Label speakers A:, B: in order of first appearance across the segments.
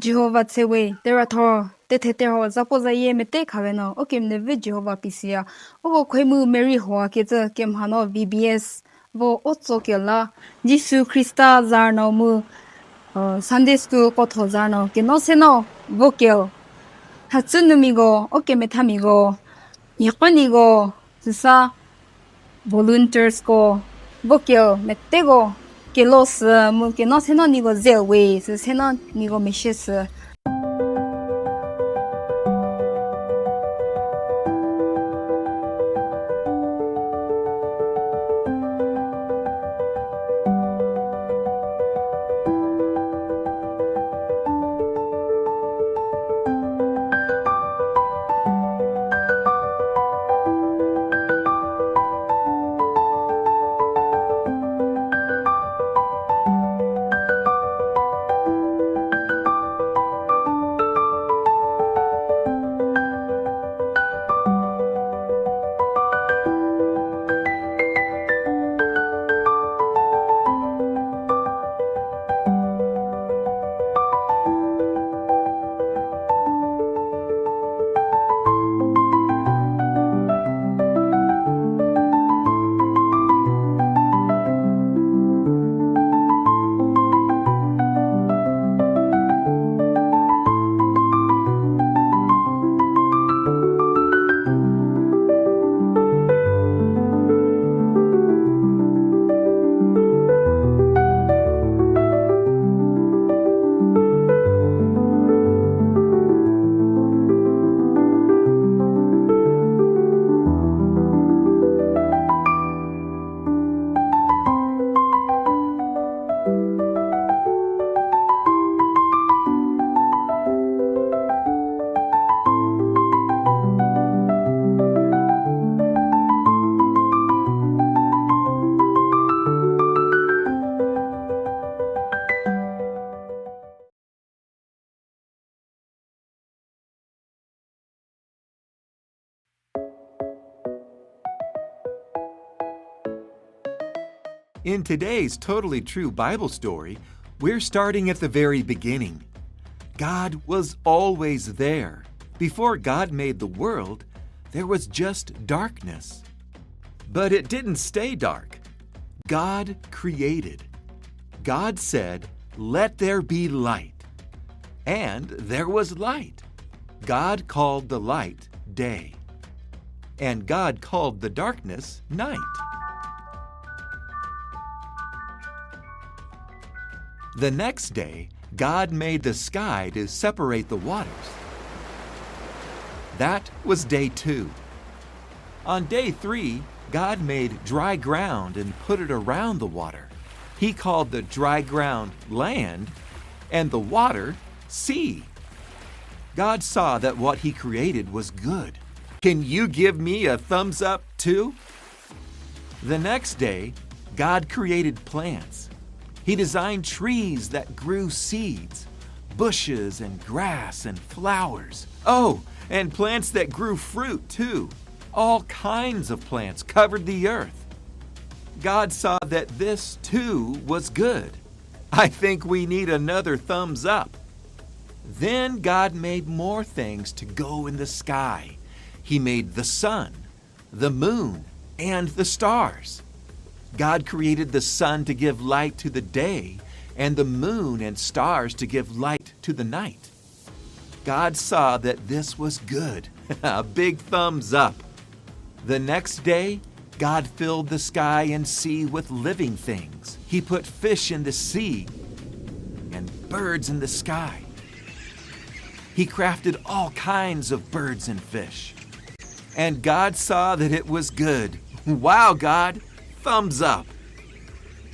A: Jehovah Tsewe, Terator, Tetero, Zapozaye, Mete Kaveno, Okim Neve Jehovah Pisia, Oko Kwemu Mary Hoa Keta, Kem Hano, VBS, Vo Otsokela, Jisu Christa Zarno Mu, Sunday School Koto Zarno, Genoseno, Vokel, Hatsunumigo, Okemetamigo, Yapanigo, Susa, Volunteers Go, Vokel, Metego. Que los que no se no nigo zelwe se no nigo meshes.
B: In today's Totally True Bible story, we're starting at the very beginning. God was always there. Before God made the world, there was just darkness. But it didn't stay dark. God created. God said, "Let there be light." And there was light. God called the light day. And God called the darkness night. The next day, God made the sky to separate the waters. That was day 2. On day 3, God made dry ground and put it around the water. He called the dry ground land and the water sea. God saw that what He created was good. Can you give me a thumbs up too? The next day, God created plants. He designed trees that grew seeds, bushes and grass and flowers. Oh, and plants that grew fruit too. All kinds of plants covered the earth. God saw that this too was good. I think we need another thumbs up. Then God made more things to go in the sky. He made the sun, the moon, and the stars. God created the sun to give light to the day, and the moon and stars to give light to the night. God saw that this was good. A big thumbs up. The next day, God filled the sky and sea with living things. He put fish in the sea and birds in the sky. He crafted all kinds of birds and fish. And God saw that it was good. Wow, God! Thumbs up.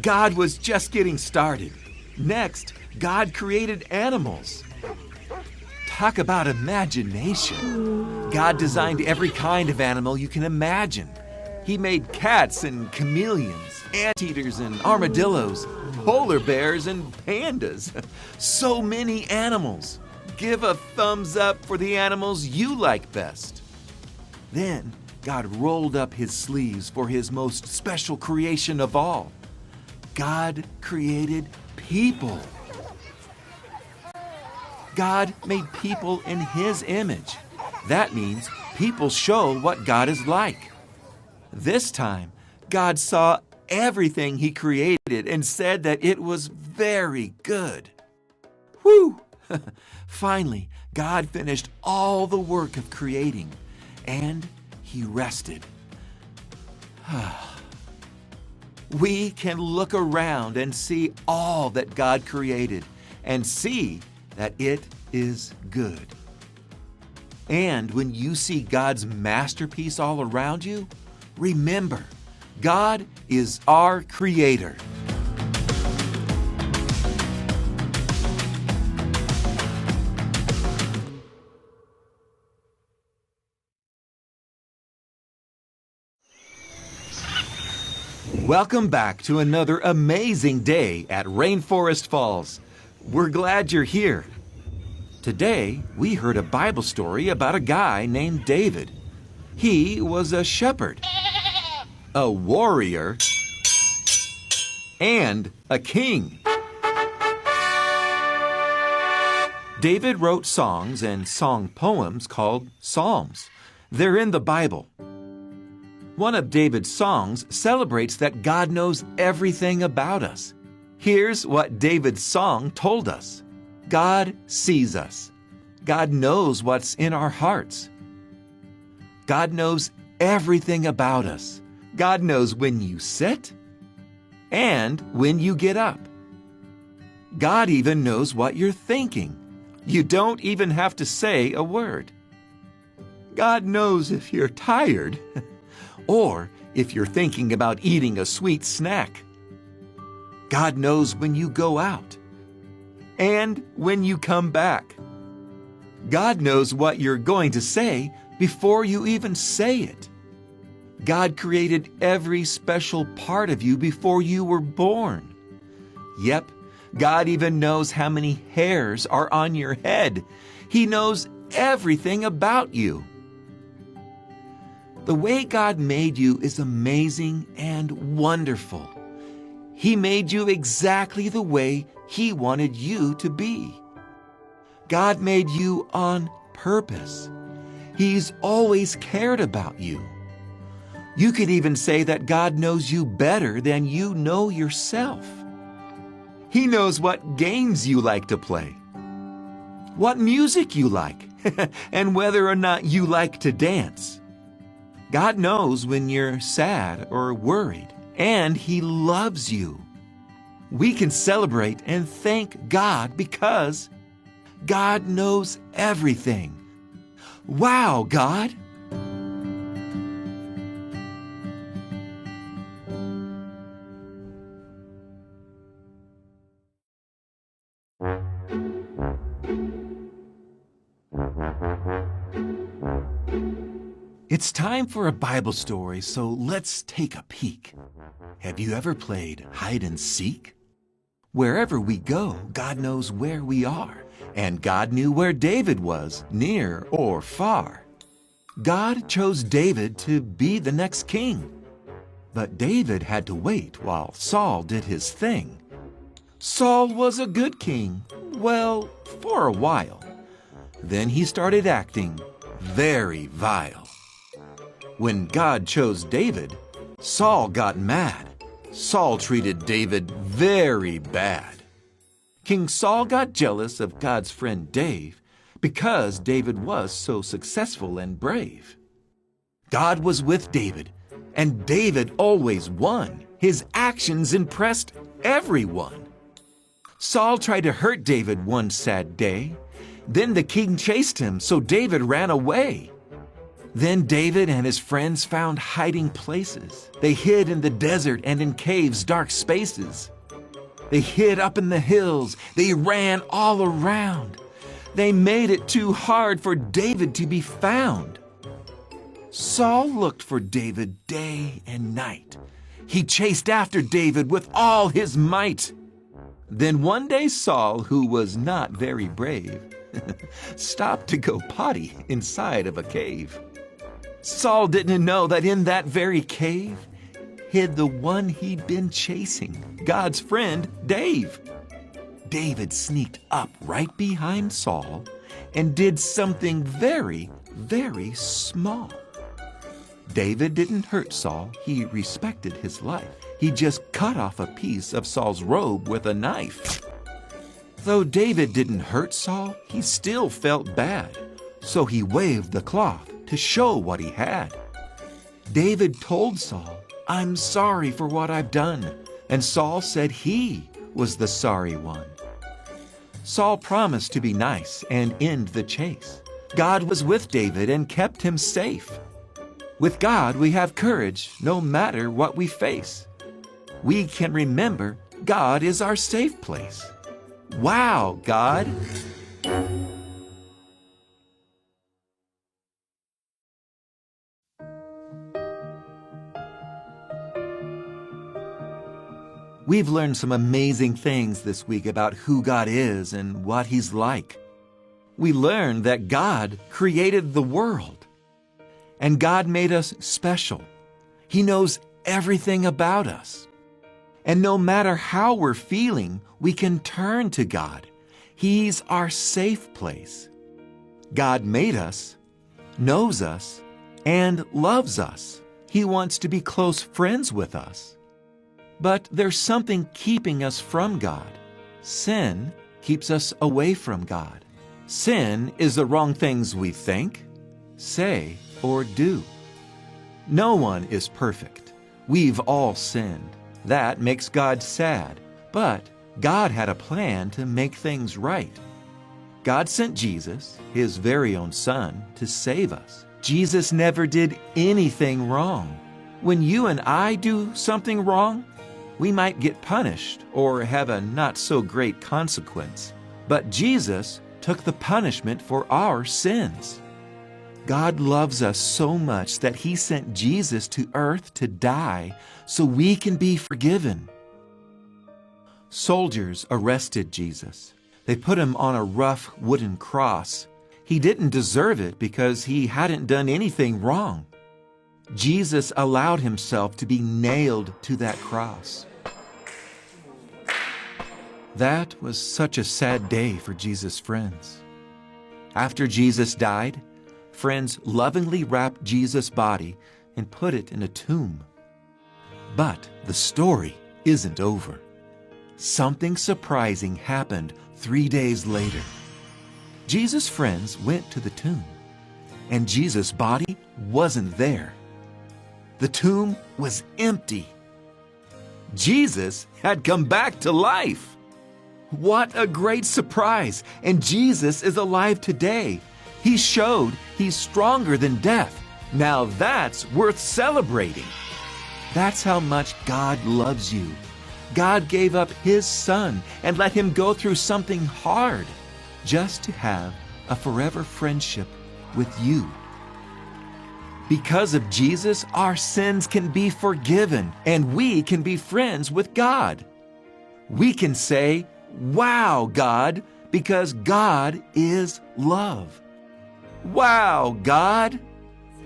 B: God was just getting started. Next, God created animals. Talk about imagination. God designed every kind of animal you can imagine. He made cats and chameleons, anteaters and armadillos, polar bears and pandas. So many animals. Give a thumbs up for the animals you like best. Then, God rolled up His sleeves for His most special creation of all. God created people. God made people in His image. That means people show what God is like. This time, God saw everything He created and said that it was very good. Whew! Finally, God finished all the work of creating, and He rested. We can look around and see all that God created and see that it is good. And when you see God's masterpiece all around you, remember, God is our Creator. Welcome back to another amazing day at Rainforest Falls. We're glad you're here. Today, we heard a Bible story about a guy named David. He was a shepherd, a warrior, and a king. David wrote songs and song poems called Psalms. They're in the Bible. One of David's songs celebrates that God knows everything about us. Here's what David's song told us. God sees us. God knows what's in our hearts. God knows everything about us. God knows when you sit and when you get up. God even knows what you're thinking. You don't even have to say a word. God knows if you're tired or if you're thinking about eating a sweet snack. God knows when you go out and when you come back. God knows what you're going to say before you even say it. God created every special part of you before you were born. Yep, God even knows how many hairs are on your head. He knows everything about you. The way God made you is amazing and wonderful. He made you exactly the way He wanted you to be. God made you on purpose. He's always cared about you. You could even say that God knows you better than you know yourself. He knows what games you like to play, what music you like, and whether or not you like to dance. God knows when you're sad or worried, and He loves you. We can celebrate and thank God because God knows everything. Wow, God! It's time for a Bible story, so let's take a peek. Have you ever played hide and seek? Wherever we go, God knows where we are, and God knew where David was, near or far. God chose David to be the next king, but David had to wait while Saul did his thing. Saul was a good king, well, for a while. Then he started acting very vile. When God chose David, Saul got mad. Saul treated David very bad. King Saul got jealous of God's friend Dave because David was so successful and brave. God was with David, and David always won. His actions impressed everyone. Saul tried to hurt David one sad day. Then the king chased him, so David ran away. Then David and his friends found hiding places. They hid in the desert and in caves, dark spaces. They hid up in the hills. They ran all around. They made it too hard for David to be found. Saul looked for David day and night. He chased after David with all his might. Then one day Saul, who was not very brave, stopped to go potty inside of a cave. Saul didn't know that in that very cave hid the one he'd been chasing, God's friend, Dave. David sneaked up right behind Saul and did something very, very small. David didn't hurt Saul. He respected his life. He just cut off a piece of Saul's robe with a knife. Though David didn't hurt Saul, he still felt bad. So he waved the cloth to show what he had. David told Saul, "I'm sorry for what I've done." And Saul said he was the sorry one. Saul promised to be nice and end the chase. God was with David and kept him safe. With God, we have courage no matter what we face. We can remember God is our safe place. Wow, God! We've learned some amazing things this week about who God is and what He's like. We learned that God created the world. And God made us special. He knows everything about us. And no matter how we're feeling, we can turn to God. He's our safe place. God made us, knows us, and loves us. He wants to be close friends with us. But there's something keeping us from God. Sin keeps us away from God. Sin is the wrong things we think, say, or do. No one is perfect. We've all sinned. That makes God sad. But God had a plan to make things right. God sent Jesus, His very own Son, to save us. Jesus never did anything wrong. When you and I do something wrong, we might get punished or have a not-so-great consequence. But Jesus took the punishment for our sins. God loves us so much that He sent Jesus to earth to die so we can be forgiven. Soldiers arrested Jesus. They put Him on a rough wooden cross. He didn't deserve it because He hadn't done anything wrong. Jesus allowed Himself to be nailed to that cross. That was such a sad day for Jesus' friends. After Jesus died, friends lovingly wrapped Jesus' body and put it in a tomb. But the story isn't over. Something surprising happened 3 days later. Jesus' friends went to the tomb, and Jesus' body wasn't there. The tomb was empty. Jesus had come back to life. What a great surprise! And Jesus is alive today. He showed He's stronger than death. Now that's worth celebrating. That's how much God loves you. God gave up His Son and let Him go through something hard just to have a forever friendship with you. Because of Jesus, our sins can be forgiven and we can be friends with God. We can say, "Wow, God," because God is love. Wow, God!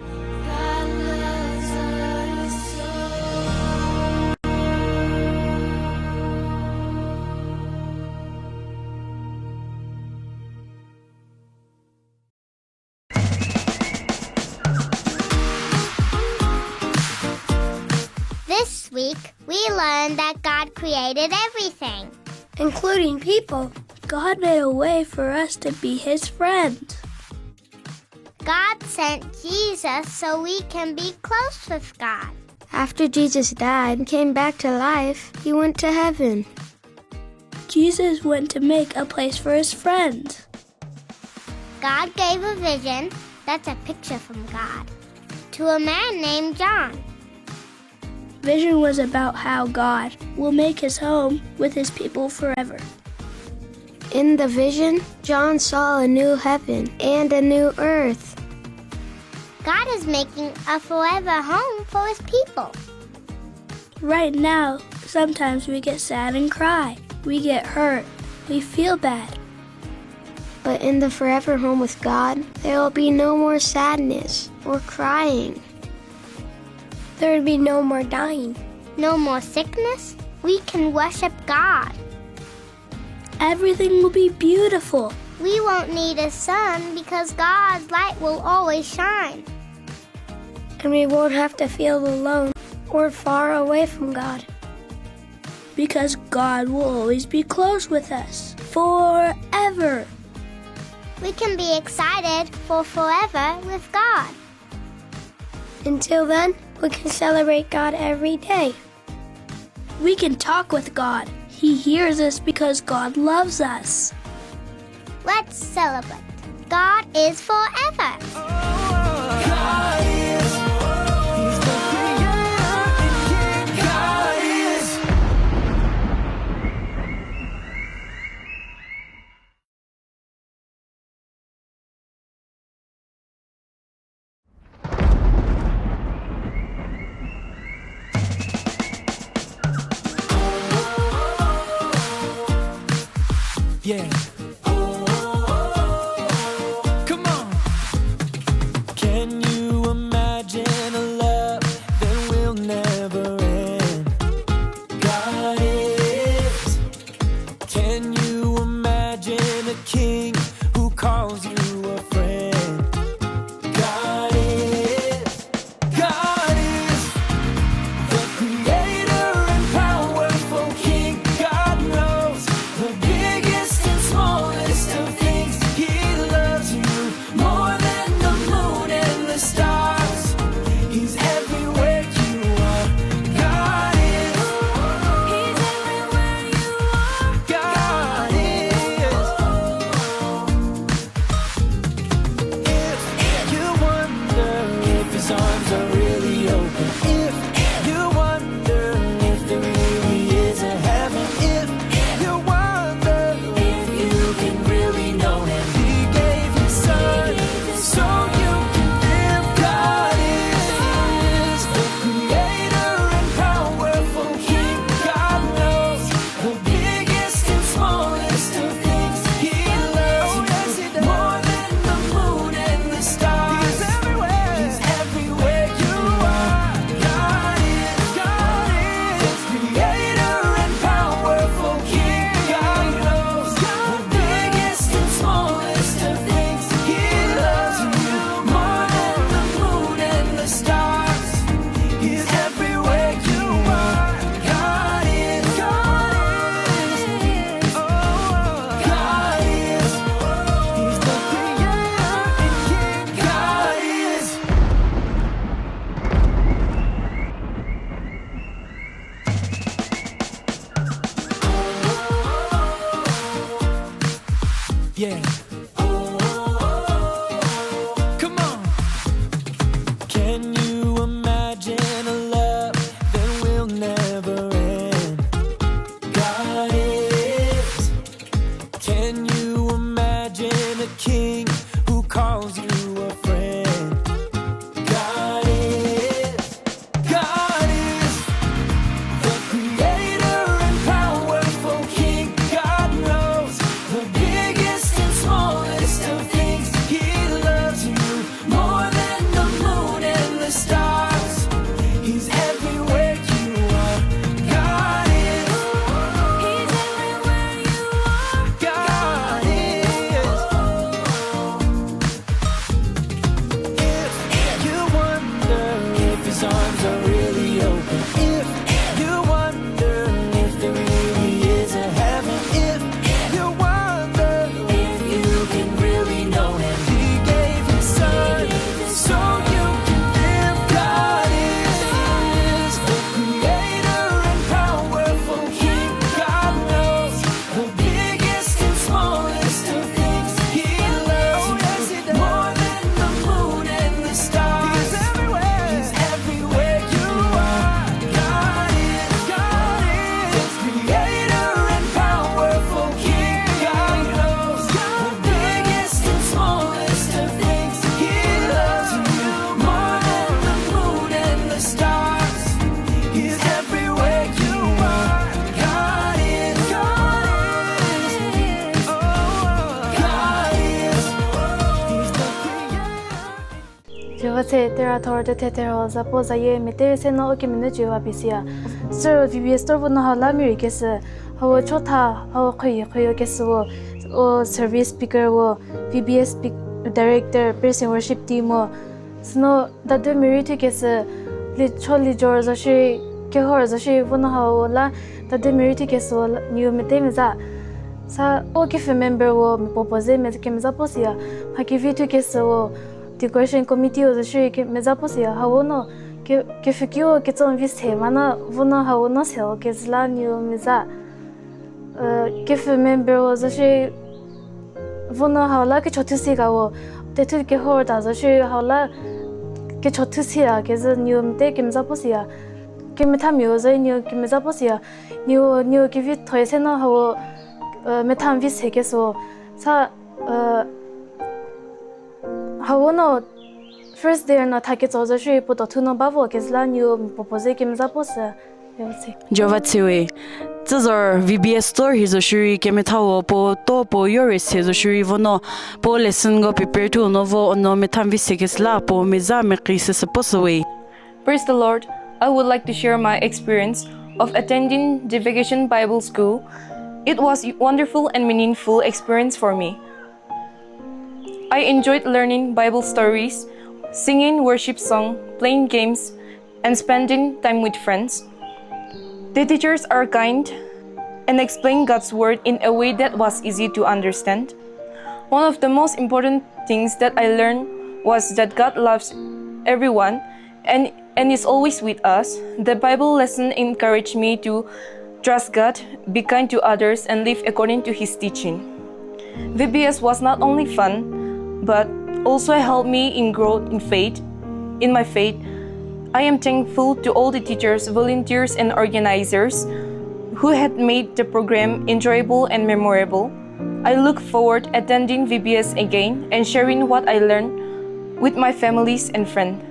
C: God loves us so.
D: This week, we learned that God created everything,
C: Including people. God made a way for us to be His friends.
D: God sent Jesus so we can be close with God.
E: After Jesus died and came back to life, He went to heaven.
C: Jesus went to make a place for His friends.
D: God gave a vision, that's a picture from God, to a man named John.
C: Vision was about how God will make His home with His people forever.
E: In the vision, John saw a new heaven and a new earth.
D: God is making a forever home for His people.
C: Right now, sometimes we get sad and cry. We get hurt. We feel bad.
E: But in the forever home with God, there will be no more sadness or crying.
C: There would be no more dying.
D: No more sickness. We can worship God.
C: Everything will be beautiful.
D: We won't need a sun because God's light will always shine.
E: And we won't have to feel alone or far away from God.
C: Because God will always be close with us. Forever.
D: We can be excited for forever with God.
E: Until then, we can celebrate God every day.
C: We can talk with God. He hears us because God loves us.
D: Let's celebrate. God is forever.
F: God is. He's the creator and King. God is. Yeah. Come on. Can you imagine a love that will never end? God is. Can you imagine a king who calls you a friend? God is. God is the creator and powerful king. God knows the biggest and smallest of things. He loves you more than the moon and the stars. He's everywhere you are. God is. He's everywhere you are. God is. If you wonder if his arms are really open, if you wonder if there really is a heaven, if you wonder if you can really know him, he gave his son so you can live. God is the creator and powerful king. God knows the biggest and smallest of things. He loves you more than the moon and the stars. He's everywhere. He's everywhere you are. God is. God is the creator and powerful king. God knows the biggest and smallest of things. He loves you more than the moon and the stars. He's everywhere you are. God is. God is. Oh, God is. He's the creator and king. God is. Yeah. Come on. Can you imagine a love that will never end? God is. Can you imagine a king who calls you a friend? God is. God is the creator and powerful king. God knows the biggest and smallest of things. He loves you more than the moon and the stars. He's everywhere you are. God is. He's everywhere you are. God is. If you wonder if his arms are really open, if you wonder if there really is a heaven, if you wonder if you can really know him, he gave his son so you can live. God is the creator and powerful king. God knows the biggest and smallest of things. He loves you more than the moon and the stars. He's everywhere. He's everywhere you are. God is. God is the creator and powerful king. God knows the biggest and smallest of things. He loves you more than the moon and the stars. He's everywhere you are. God is. God is. Oh, God is. He's the creator.
G: Jevate terator de tetero zapoza ye metere seno okimene jeva pisia. Sir VBS torvo no hala mirikes 하고 좋다 하고 거의 계속 service speaker 워 VBS director praise worship team 워 스노 다들 메리트 계속 리철리 조르자시 개허자시 분하오라 다들 메리트 계속 뉴 메테메자 사 오케 member 워 propose 메케메자 포시야 하기비트 계속 decoration committee 오자시 메자 포시야 하오노 que fiqueu que tão visema vona haona sel que zlanio miza que fe member ozashi vona haula que chotusi gawo tetu que horda zashi haula que chotusi a que znium te que mza posia que metamio zainio que mza posia new que vit toisena hawo metam vis hegeso sa hawono First day na thake choza shi po to thuno bawo kesla new propose kim za pose yose
H: Jovatsewe Zazor VBS store hizo shuri kemetawo po to po yoris hizo shuri vono po lesson go prepare to novo no metam visekesla po meza mekrise saposawe.
I: Praise the Lord. I would like to share my experience of attending the Vacation Bible School. It was a wonderful and meaningful experience for me. I enjoyed learning Bible stories, singing worship song, playing games, and spending time with friends. The teachers are kind and explain God's word in a way that was easy to understand. One of the most important things that I learned was that God loves everyone and is always with us. The Bible lesson encouraged me to trust God, be kind to others, and live according to His teaching. VBS was not only fun, but also helped me in growth in my faith. I am thankful to all the teachers, volunteers, and organizers who had made the program enjoyable and memorable. I look forward attending VBS again and sharing what I learned with my families and friends.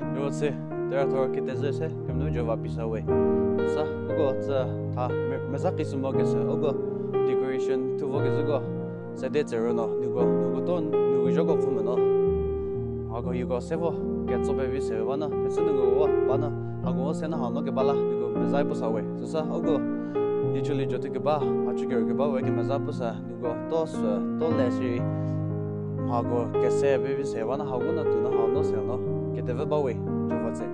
J: Ako yugo sevo get so baby sevana tesunu go bana ago sena hano ke bala yugo mezai posawe susa ogo usually jote ke ba achuger ke ba we ke mezai posa yugo to lesi ago ke se baby sevana hago na tu na hano sena ke deve ba we jovatse